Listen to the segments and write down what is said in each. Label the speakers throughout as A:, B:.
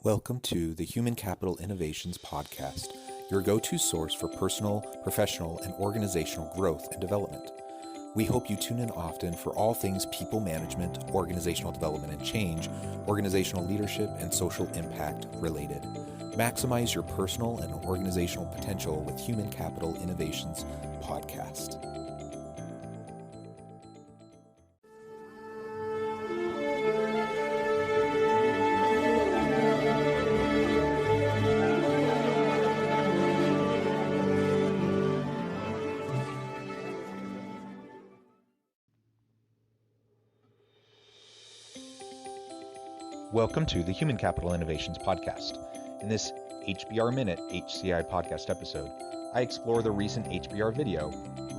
A: Welcome to the Human Capital Innovations Podcast, your go-to source for personal, professional, and organizational growth and development. We hope you tune in often for all things people management, organizational development and change, organizational leadership, and social impact related. Maximize your personal and organizational potential with Human Capital Innovations Podcast. Welcome to the Human Capital Innovations Podcast. In this HBR Minute HCI podcast episode, I explore the recent HBR video,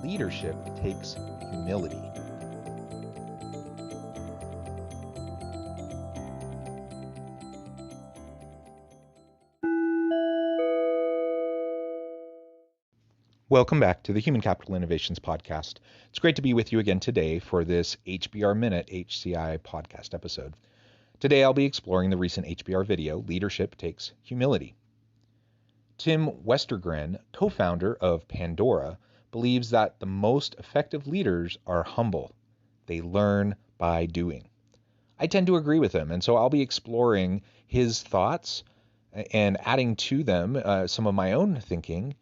A: Leadership Takes Humility. Welcome back to the Human Capital Innovations Podcast. It's great to be with you again today for this HBR Minute HCI podcast episode. Today I'll be exploring the recent HBR video, Leadership Takes Humility. Tim Westergren, co-founder of Pandora, believes that the most effective leaders are humble. They learn by doing. I tend to agree with him, and so I'll be exploring his thoughts and adding to them some of my own thinking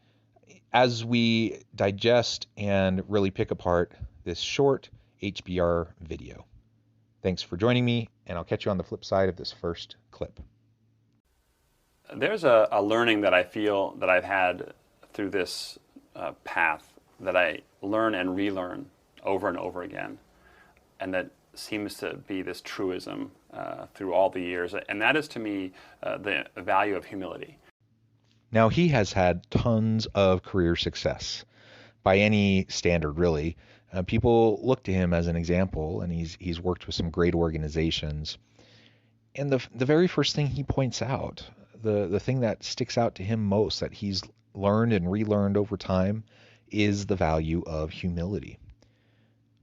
A: as we digest and really pick apart this short HBR video. Thanks for joining me, and I'll catch you on the flip side of this first clip.
B: There's a learning that I feel that I've had through this path that I learn and relearn over and over again, and that seems to be this truism through all the years, and that is to me the value of humility.
A: Now, he has had tons of career success by any standard, really. People look to him as an example, and he's worked with some great organizations. And the very first thing he points out, the thing that sticks out to him most that he's learned and relearned over time, is the value of humility.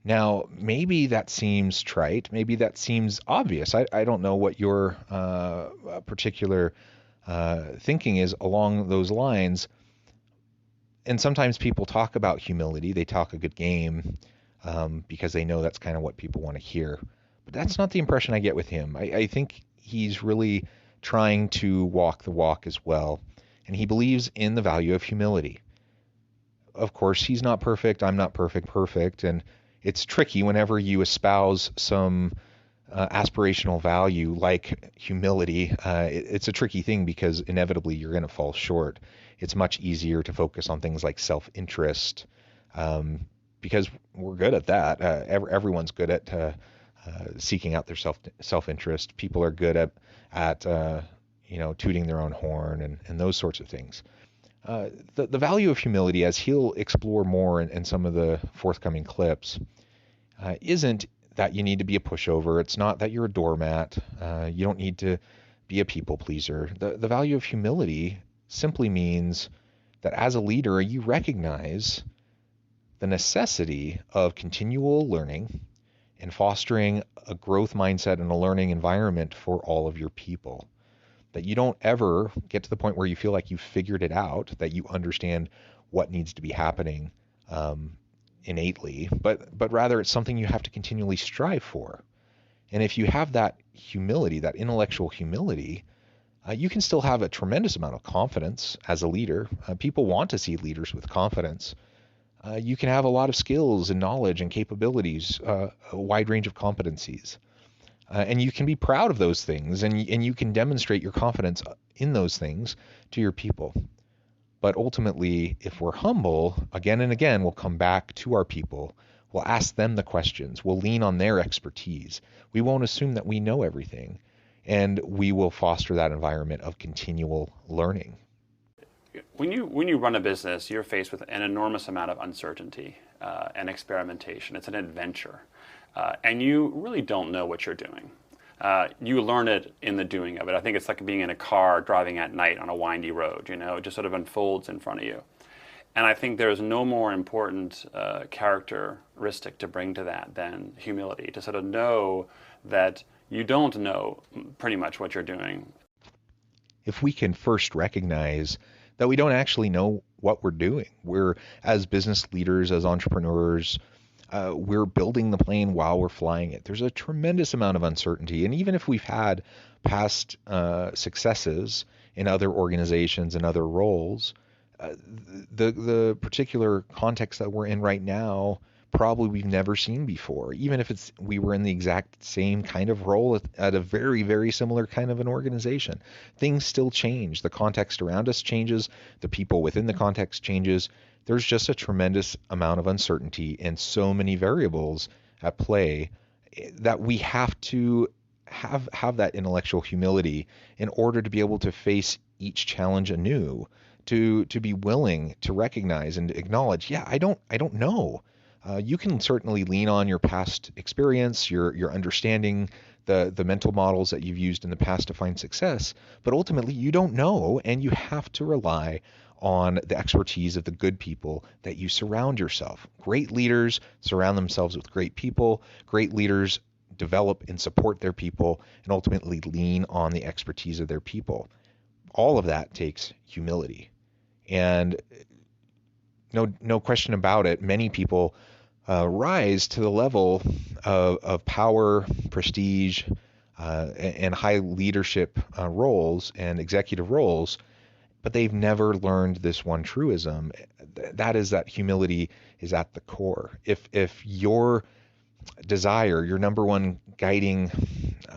A: Now, maybe that seems trite, maybe that seems obvious. I don't know what your particular thinking is along those lines. And sometimes people talk about humility. They talk a good game because they know that's kind of what people want to hear. But that's not the impression I get with him. I think he's really trying to walk the walk as well. And he believes in the value of humility. Of course, he's not perfect. I'm not perfect. And it's tricky whenever you espouse some aspirational value like humility. It's a tricky thing because inevitably you're going to fall short. It's much easier to focus on things like self-interest because we're good at that. Everyone's good at seeking out their self-interest. People are good at tooting their own horn and those sorts of things. The value of humility, as he'll explore more in some of the forthcoming clips, isn't that you need to be a pushover. It's not that you're a doormat. You don't need to be a people pleaser. The value of humility simply means that as a leader, you recognize the necessity of continual learning and fostering a growth mindset and a learning environment for all of your people. That you don't ever get to the point where you feel like you've figured it out, that you understand what needs to be happening innately, but rather it's something you have to continually strive for. And if you have that humility, that intellectual humility, you can still have a tremendous amount of confidence as a leader. People want to see leaders with confidence. You can have a lot of skills and knowledge and capabilities, a wide range of competencies. And you can be proud of those things, and you can demonstrate your confidence in those things to your people. But ultimately, if we're humble, again and again, we'll come back to our people. We'll ask them the questions. We'll lean on their expertise. We won't assume that we know everything. And we will foster that environment of continual learning.
B: When you run a business, you're faced with an enormous amount of uncertainty and experimentation. It's an adventure. And you really don't know what you're doing. You learn it in the doing of it. I think it's like being in a car driving at night on a windy road. It just sort of unfolds in front of you. And I think there's no more important characteristic to bring to that than humility, to sort of know that you don't know pretty much what you're doing.
A: If we can first recognize that we don't actually know what we're doing, we're, as business leaders, as entrepreneurs, we're building the plane while we're flying it. There's a tremendous amount of uncertainty. And even if we've had past successes in other organizations and other roles, the particular context that we're in right now, probably we've never seen before. Even if we were in the exact same kind of role at a very, very similar kind of an organization, things still change. The context around us changes. The people within the context changes. There's just a tremendous amount of uncertainty and so many variables at play that we have to have that intellectual humility in order to be able to face each challenge anew, to be willing to recognize and acknowledge, yeah, I don't know. You can certainly lean on your past experience, your understanding, the mental models that you've used in the past to find success, but ultimately you don't know, and you have to rely on the expertise of the good people that you surround yourself. Great leaders surround themselves with great people. Great leaders develop and support their people and ultimately lean on the expertise of their people. All of that takes humility. And no question about it, many people rise to the level of power, prestige, and high leadership roles and executive roles, but they've never learned this one truism. That is that humility is at the core. If your desire, your number one guiding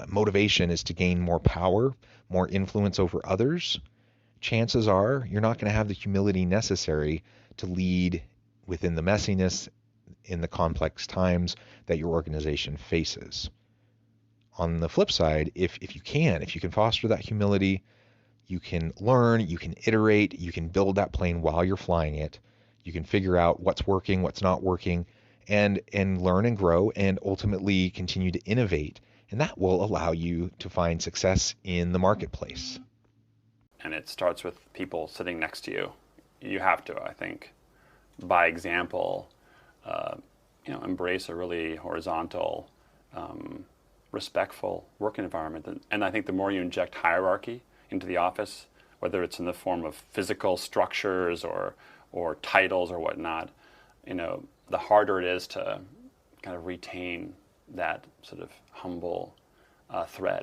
A: motivation is to gain more power, more influence over others, chances are you're not going to have the humility necessary to lead within the messiness in the complex times that your organization faces. On the flip side, if you can foster that humility, you can learn, you can iterate, you can build that plane while you're flying it. You can figure out what's working, what's not working, and learn and grow and ultimately continue to innovate. And that will allow you to find success in the marketplace.
B: And it starts with people sitting next to you. You have to, I think, by example, embrace a really horizontal, respectful work environment. And I think the more you inject hierarchy into the office, whether it's in the form of physical structures or titles or whatnot, the harder it is to kind of retain that sort of humble thread.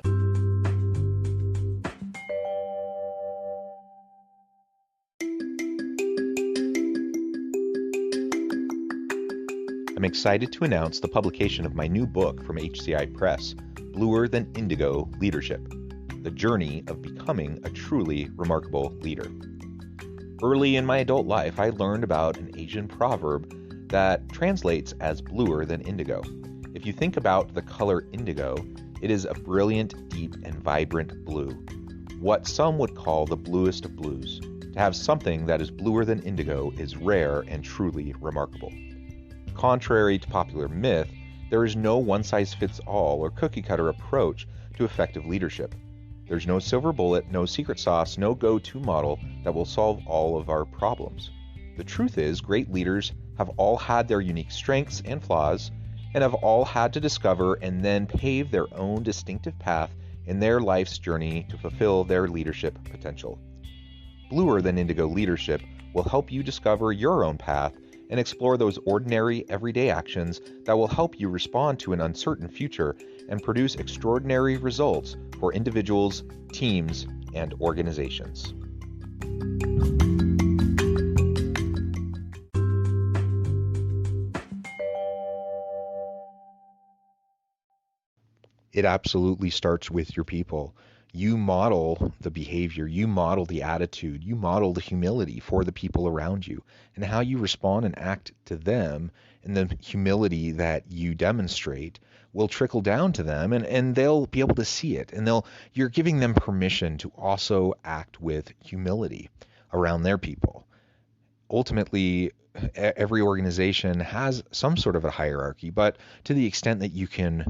A: I'm excited to announce the publication of my new book from HCI Press, Bluer Than Indigo Leadership: The Journey of Becoming a Truly Remarkable Leader. Early in my adult life, I learned about an Asian proverb that translates as bluer than indigo. If you think about the color indigo, it is a brilliant, deep, and vibrant blue, what some would call the bluest of blues. To have something that is bluer than indigo is rare and truly remarkable. Contrary to popular myth, there is no one-size-fits-all or cookie-cutter approach to effective leadership. There's no silver bullet, no secret sauce, no go-to model that will solve all of our problems. The truth is, great leaders have all had their unique strengths and flaws, and have all had to discover and then pave their own distinctive path in their life's journey to fulfill their leadership potential. Bluer Than Indigo Leadership will help you discover your own path and explore those ordinary, everyday actions that will help you respond to an uncertain future and produce extraordinary results for individuals, teams, and organizations. It absolutely starts with your people. You model the behavior, you model the attitude, you model the humility for the people around you, and how you respond and act to them, and the humility that you demonstrate will trickle down to them, and they'll be able to see it, and you're giving them permission to also act with humility around their people. Ultimately, every organization has some sort of a hierarchy, but to the extent that you can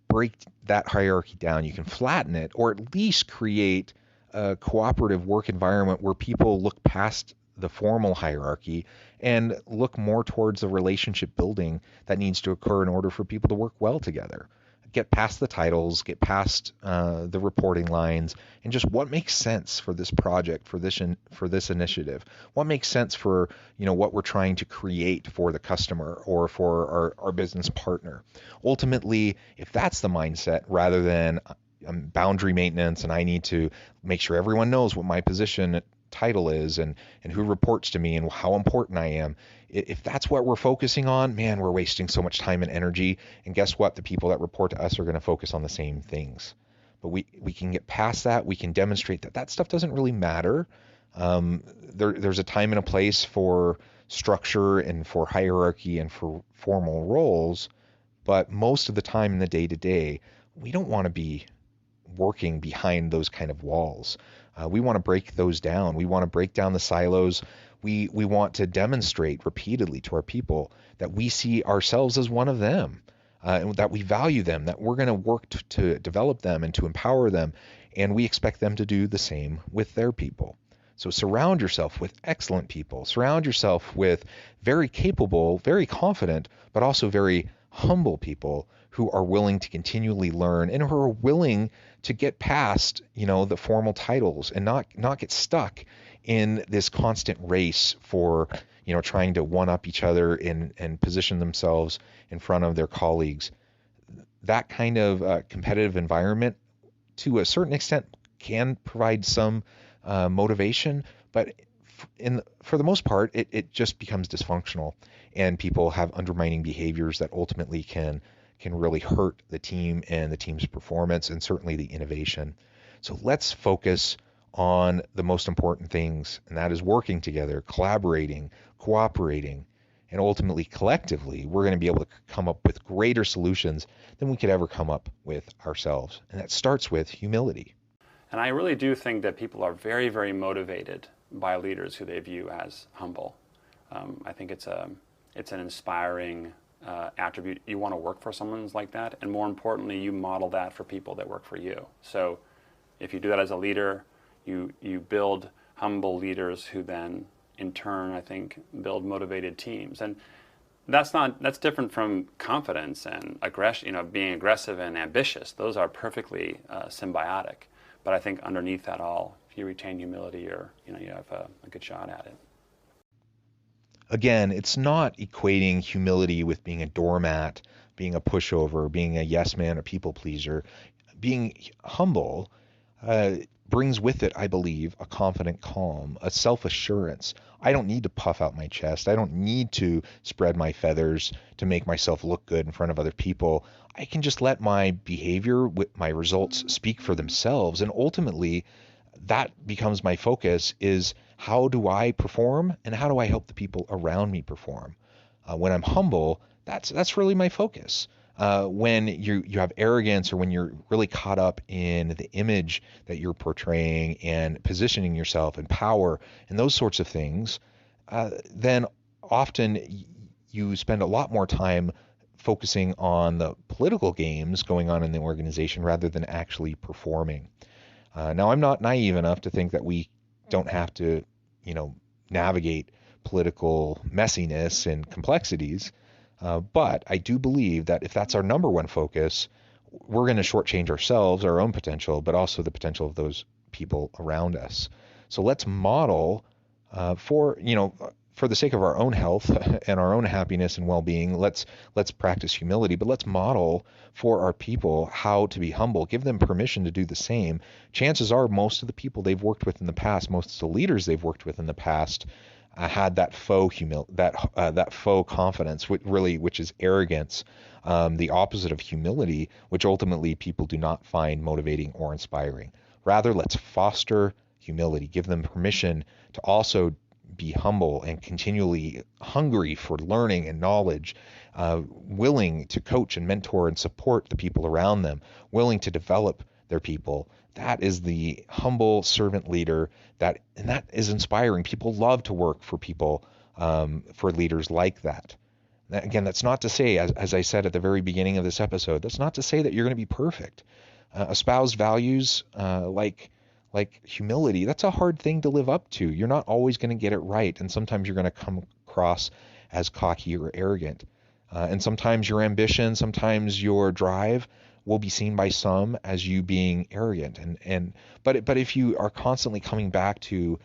A: break that hierarchy down, you can flatten it, or at least create a cooperative work environment where people look past the formal hierarchy and look more towards the relationship building that needs to occur in order for people to work well together. get past the titles, get past the reporting lines, and just what makes sense for this project, for this initiative, what makes sense for what we're trying to create for the customer or for our business partner. Ultimately, if that's the mindset, rather than boundary maintenance and I need to make sure everyone knows what my position title is and who reports to me and how important I am. If that's what we're focusing on, man, we're wasting so much time and energy. And guess what? The people that report to us are going to focus on the same things. But we can get past that. We can demonstrate that stuff doesn't really matter. There's a time and a place for structure and for hierarchy and for formal roles. But most of the time in the day-to-day, we don't want to be working behind those kind of walls. We want to break those down. We want to break down the silos. We want to demonstrate repeatedly to our people that we see ourselves as one of them, and that we value them, that we're going to work to develop them and to empower them, and we expect them to do the same with their people. So surround yourself with excellent people. Surround yourself with very capable, very confident, but also very humble people who are willing to continually learn and who are willing to get past, the formal titles and not get stuck in this constant race for, trying to one up each other and position themselves in front of their colleagues. That kind of competitive environment, to a certain extent, can provide some motivation, but for the most part, it just becomes dysfunctional, and people have undermining behaviors that ultimately can really hurt the team and the team's performance and certainly the innovation. So let's focus on the most important things, and that is working together, collaborating, cooperating, and ultimately collectively, we're going to be able to come up with greater solutions than we could ever come up with ourselves. And that starts with humility.
B: And I really do think that people are very, very motivated by leaders who they view as humble. I think it's an inspiring attribute. You want to work for someone like that, and more importantly, you model that for people that work for you. So if you do that as a leader, you build humble leaders who then in turn, I think, build motivated teams. And that's different from confidence and aggression, being aggressive and ambitious. Those are perfectly symbiotic. But I think underneath that all, if you retain humility, you have a good shot at it.
A: Again, it's not equating humility with being a doormat, being a pushover, being a yes man, a people pleaser. Being humble brings with it, I believe, a confident calm, a self-assurance. I don't need to puff out my chest. I don't need to spread my feathers to make myself look good in front of other people. I can just let my behavior, my results speak for themselves. And ultimately, that becomes my focus, is how do I perform and how do I help the people around me perform? When I'm humble, that's really my focus. When you have arrogance, or when you're really caught up in the image that you're portraying and positioning yourself in power and those sorts of things, then often you spend a lot more time focusing on the political games going on in the organization rather than actually performing. Now, I'm not naive enough to think that we don't have to, navigate political messiness and complexities. But I do believe that if that's our number one focus, we're going to shortchange ourselves, our own potential, but also the potential of those people around us. So let's model for the sake of our own health and our own happiness and well-being, let's practice humility, but let's model for our people how to be humble. Give them permission to do the same. Chances are most of the people they've worked with in the past, most of the leaders they've worked with in the past, had that faux confidence, which is arrogance, the opposite of humility, which ultimately people do not find motivating or inspiring. Rather, let's foster humility. Give them permission to also be humble and continually hungry for learning and knowledge, willing to coach and mentor and support the people around them, willing to develop their people. That is the humble servant leader, and that is inspiring. People love to work for people, for leaders like that. Again, that's not to say, as I said at the very beginning of this episode, that's not to say that you're going to be perfect. Espoused values like humility, that's a hard thing to live up to. You're not always going to get it right, and sometimes you're going to come across as cocky or arrogant. And sometimes your ambition, sometimes your drive will be seen by some as you being arrogant. But if you are constantly coming back to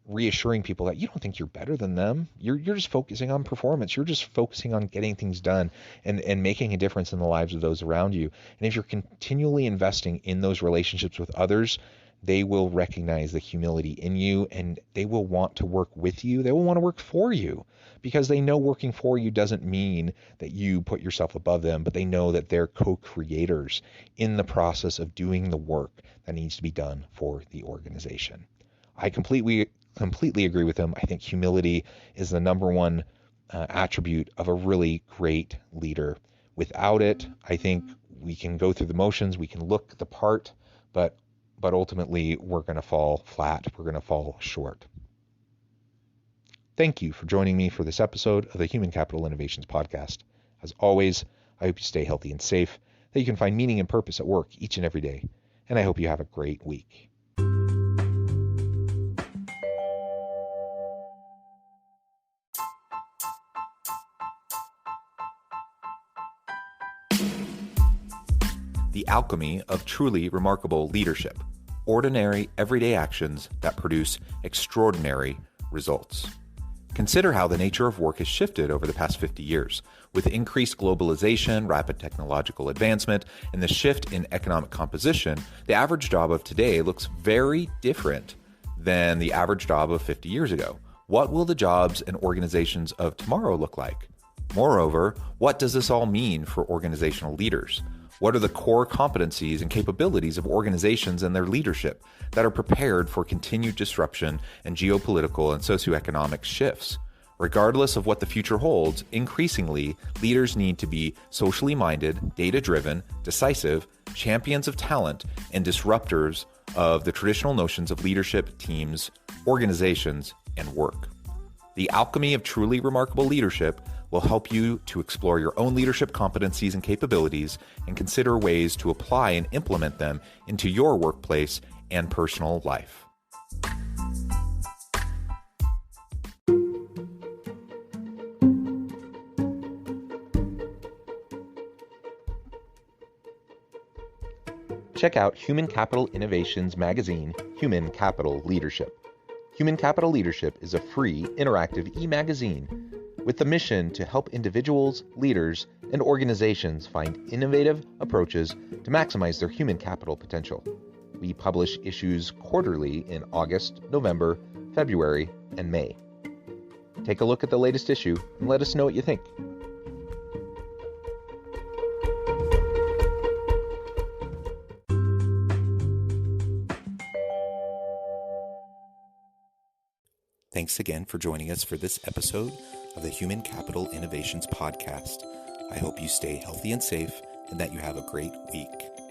A: reassuring people that you don't think you're better than them, you're just focusing on performance. You're just focusing on getting things done and making a difference in the lives of those around you. And if you're continually investing in those relationships with others, they will recognize the humility in you, and they will want to work with you. They will want to work for you, because they know working for you doesn't mean that you put yourself above them, but they know that they're co-creators in the process of doing the work that needs to be done for the organization. I completely agree with them. I think humility is the number one attribute of a really great leader. Without it, I think we can go through the motions, we can look the part, but ultimately we're going to fall flat. We're going to fall short. Thank you for joining me for this episode of the Human Capital Innovations Podcast. As always, I hope you stay healthy and safe, that you can find meaning and purpose at work each and every day, and I hope you have a great week. The alchemy of truly remarkable leadership. Ordinary, everyday actions that produce extraordinary results. Consider how the nature of work has shifted over the past 50 years. With increased globalization, rapid technological advancement, and the shift in economic composition, the average job of today looks very different than the average job of 50 years ago. What will the jobs and organizations of tomorrow look like? Moreover, what does this all mean for organizational leaders? What are the core competencies and capabilities of organizations and their leadership that are prepared for continued disruption and geopolitical and socioeconomic shifts? Regardless of what the future holds, increasingly, leaders need to be socially minded, data-driven, decisive, champions of talent, and disruptors of the traditional notions of leadership, teams, organizations, and work. The alchemy of truly remarkable leadership will help you to explore your own leadership competencies and capabilities and consider ways to apply and implement them into your workplace and personal life. Check out Human Capital Innovations magazine, Human Capital Leadership. Human Capital Leadership is a free, interactive e-magazine with the mission to help individuals, leaders, and organizations find innovative approaches to maximize their human capital potential. We publish issues quarterly in August, November, February, and May. Take a look at the latest issue and let us know what you think. Thanks again for joining us for this episode of the Human Capital Innovations Podcast. I hope you stay healthy and safe and that you have a great week.